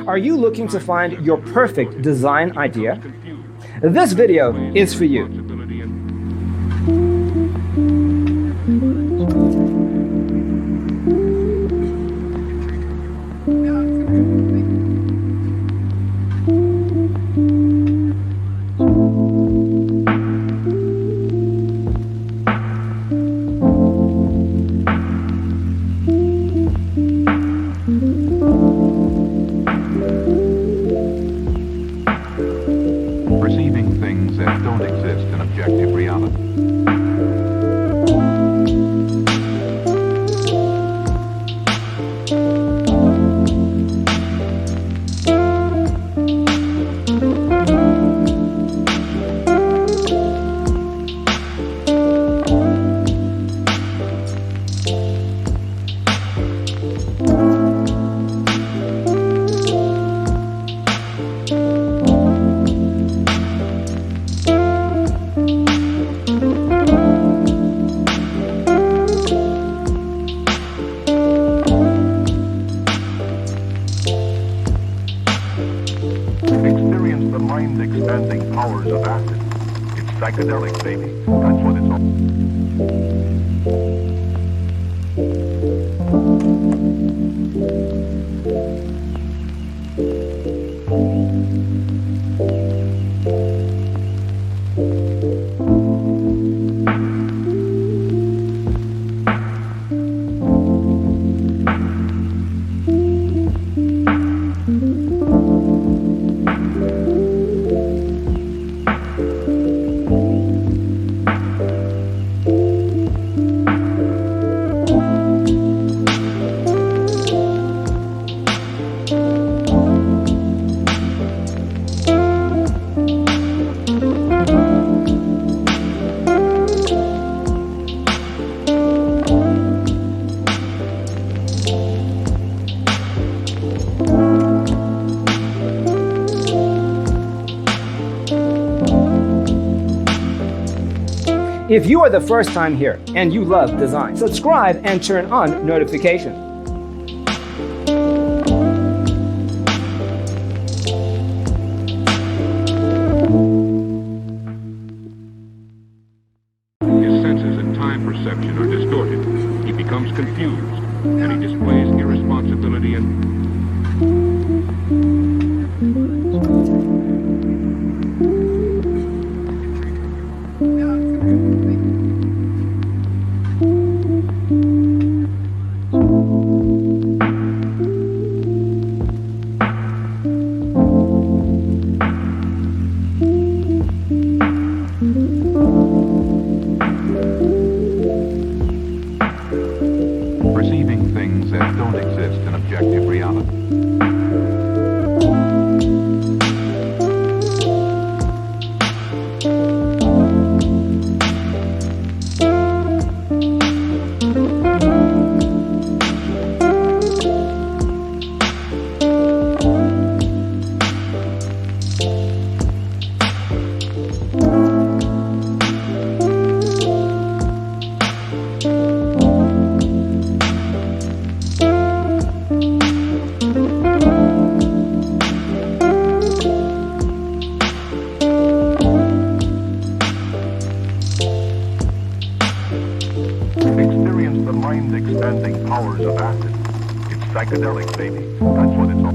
Are you looking to find your perfect design idea? This video is for you. Perceiving things that don't exist in objective reality. Experience the mind-expanding powers of acid. It's psychedelic, baby. That's what it's all. If you are the first time here and you love design, subscribe and turn on notifications. His senses and time perception are distorted. He becomes confused, and he displays irresponsibility and... perceiving things that don't exist in objective reality. Experience the mind-expanding powers of acid. It's psychedelic, baby. That's what it's all.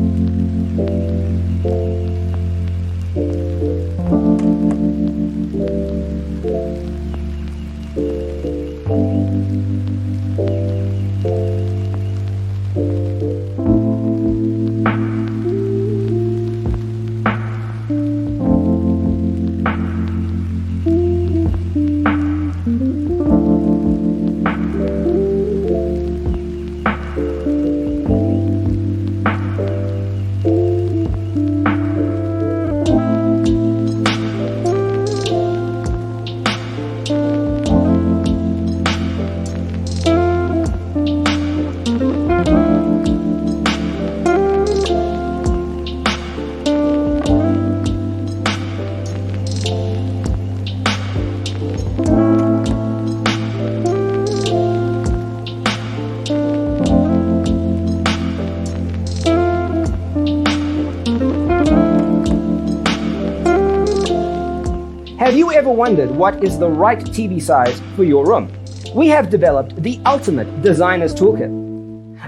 Have you ever wondered what is the right TV size for your room? We have developed the ultimate designer's toolkit.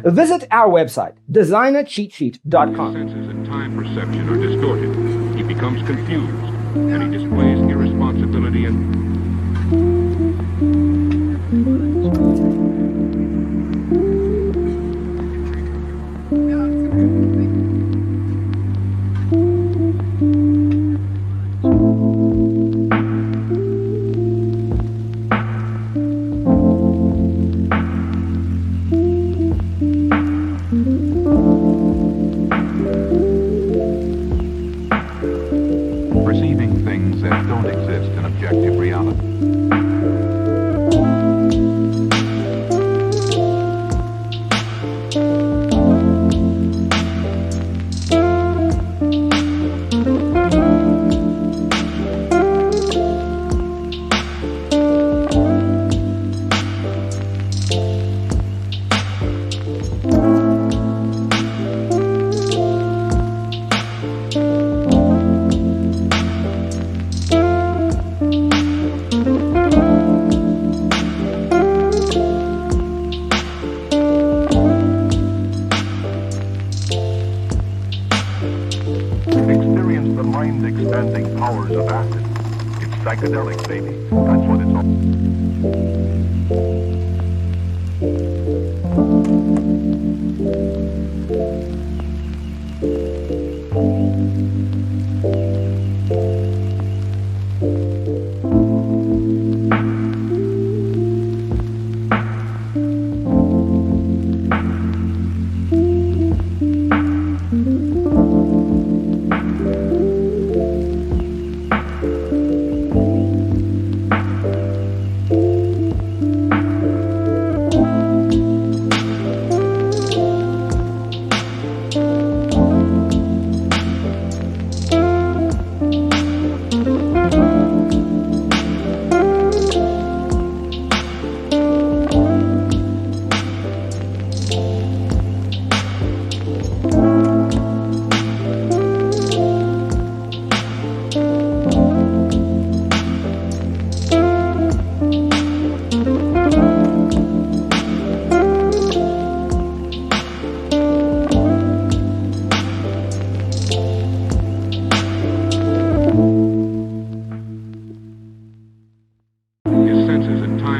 Visit our website, designercheatsheet.com. His senses and time perception are distorted. He becomes confused, and he displays irresponsibility and... perceiving things that don't exist in objective reality. Experience the mind-expanding powers of acid. It's psychedelic, baby. That's what it's all.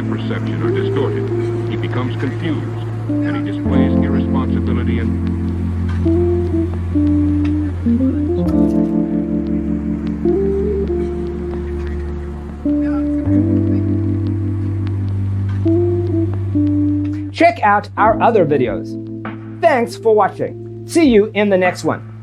Perception are distorted. He becomes confused, and he displays irresponsibility and... Check out our other videos. Thanks for watching. See you in the next one.